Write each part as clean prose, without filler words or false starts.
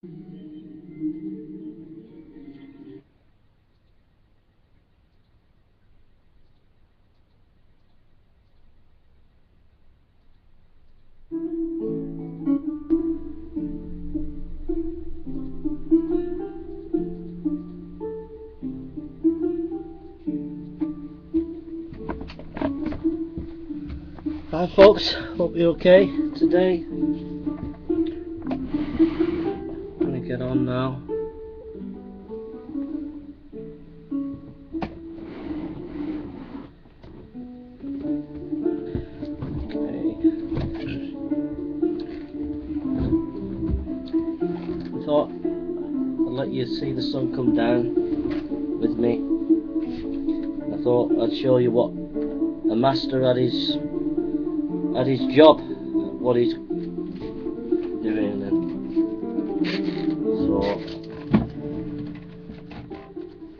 Hi folks, hope you're okay. Today I'm gonna get on now. Okay. I thought I'd let you see the sun come down with me. I thought I'd show you what a master at his job, what he's doing, and so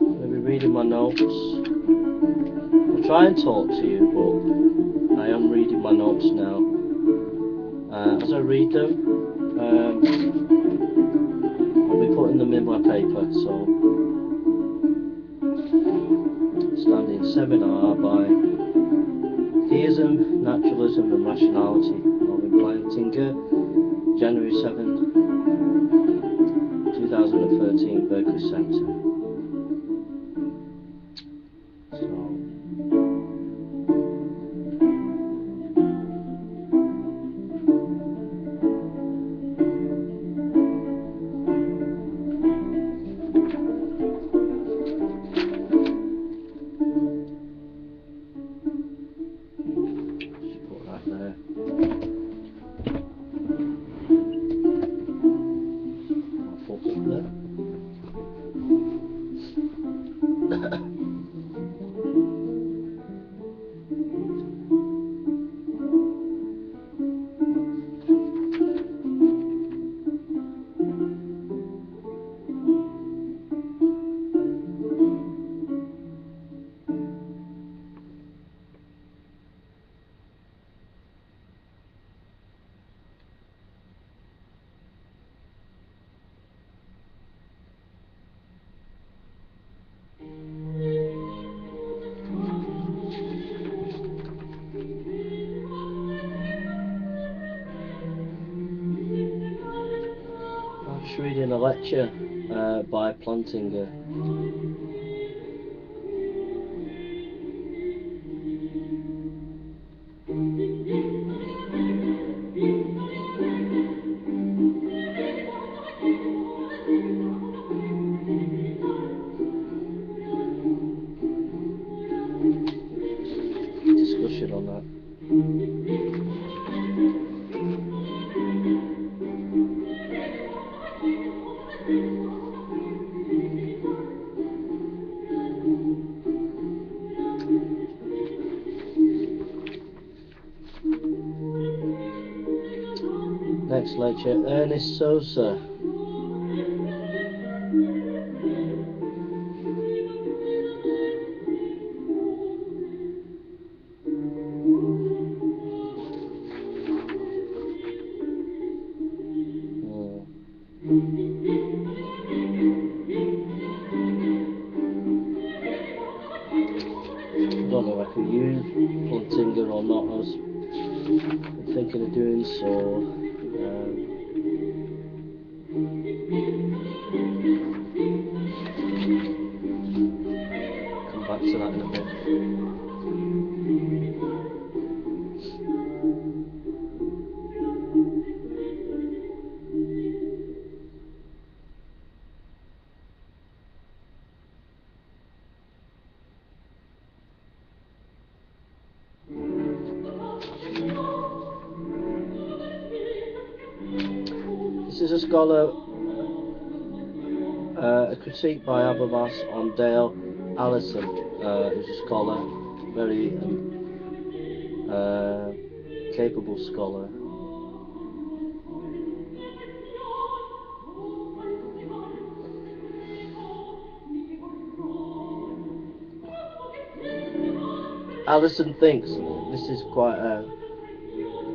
I'm gonna be reading my notes. I'll try and talk to you, but I am reading my notes now. As I read them, I'll be putting them in my paper. So, standing seminar by Theism, Naturalism and Rationality, Norman Plantinga, January 7th, 2013, Berkeley Center. I'm just reading a lecture by Plantinga. Discussion on that. Next lecture, Ernest Sosa. I don't know if I can use Plantinga or not. I was thinking of doing so. Come back to that in a bit. This is a scholar, a critique by Habermas on Dale Allison, who's a scholar, very capable scholar. Allison thinks, this is quite a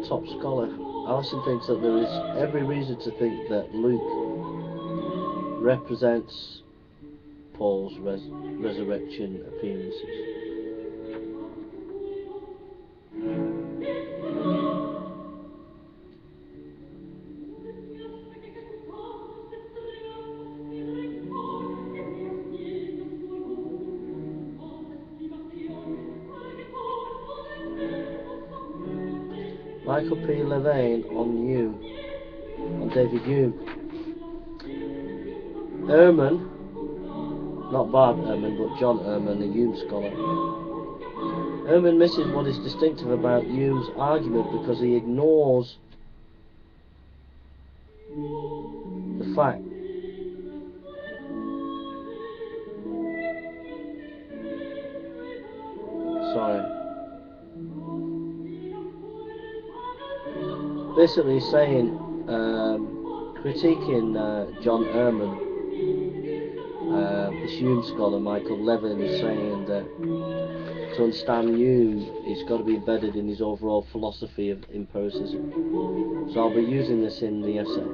top scholar, Allison thinks that there is every reason to think that Luke represents Paul's resurrection appearances. Michael P. Levine on David Hume. Ehrman, not Bart Ehrman, but John Ehrman, the Hume scholar. Ehrman misses what is distinctive about Hume's argument because he ignores the fact basically he's saying, critiquing John Ehrman, this Hume scholar, Michael Levin, is saying that to understand Hume, it's got to be embedded in his overall philosophy of empiricism. So I'll be using this in the essay.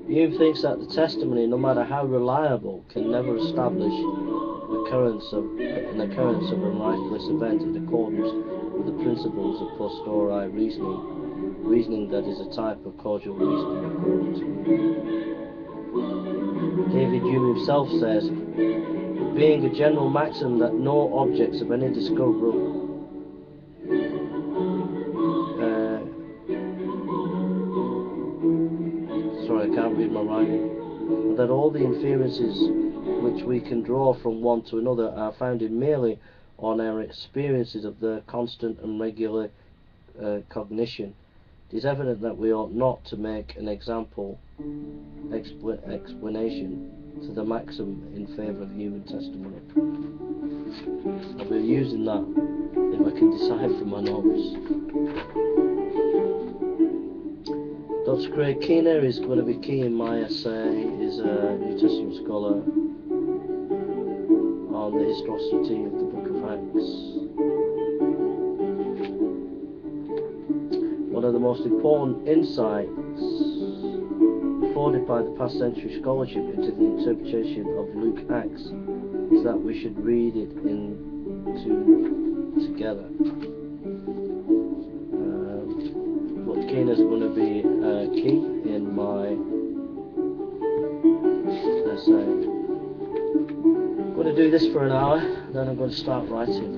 Hume thinks that the testimony, no matter how reliable, can never establish an occurrence of a miraculous event in accordance with the principles of posteriori reasoning that is a type of causal reasoning according to Hume. David Hume himself says, being a general maxim that no objects of any discoverable I can't read my writing, that all the inferences which we can draw from one to another are founded merely on our experiences of their constant and regular cognition. It is evident that we ought not to make an explanation to the maxim in favour of human testimony. I'll be using that if I can decide from my notes. Dr. Craig Keener is going to be key in my essay. He's a New Testament scholar on the historicity of the Book of Acts. One of the most important insights afforded by the past century scholarship into the interpretation of Luke Acts is that we should read it together. But Keener's going to be key in my essay. I'm going to do this for an hour, then I'm going to start writing.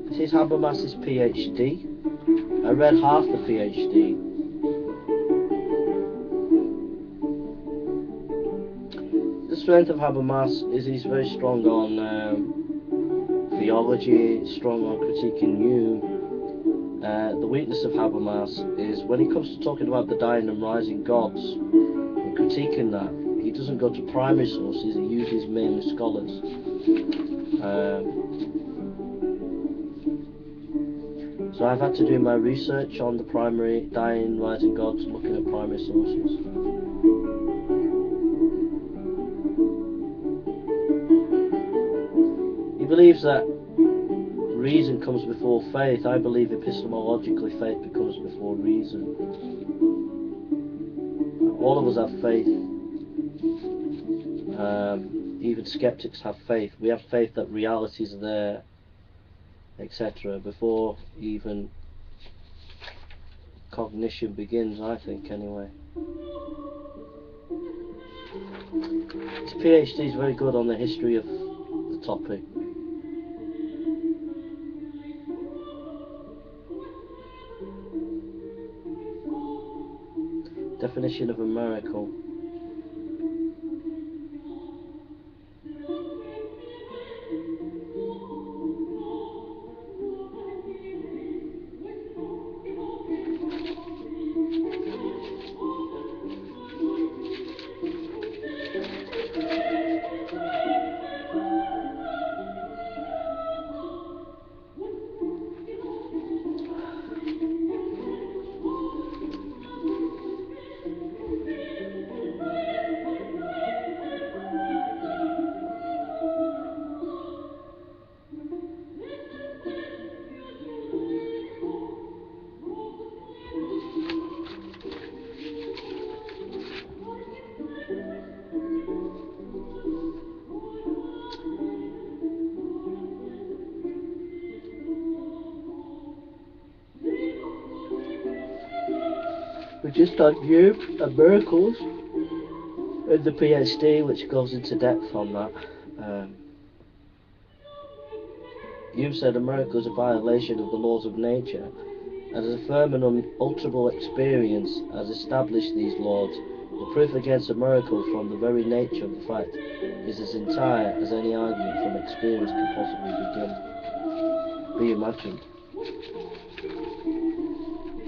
This is Habermas's PhD. I read half the PhD. The strength of Habermas is he's very strong on theology, strong on critiquing Hume. The weakness of Habermas is when he comes to talking about the dying and rising gods and critiquing that, he doesn't go to primary sources, he uses mainly scholars. So I've had to do my research on the primary dying, rising gods, looking at primary sources. He believes that reason comes before faith. I believe epistemologically faith becomes before reason. All of us have faith. Even skeptics have faith. We have faith that reality is there, etc. before even cognition begins, I think, anyway. His PhD is very good on the history of the topic. Definition of a miracle. just on you and miracles, and the PhD, which goes into depth on that. You said a miracle is a violation of the laws of nature, and as a firm and unalterable experience has established these laws, the proof against a miracle from the very nature of the fact is as entire as any argument from experience can possibly be imagined.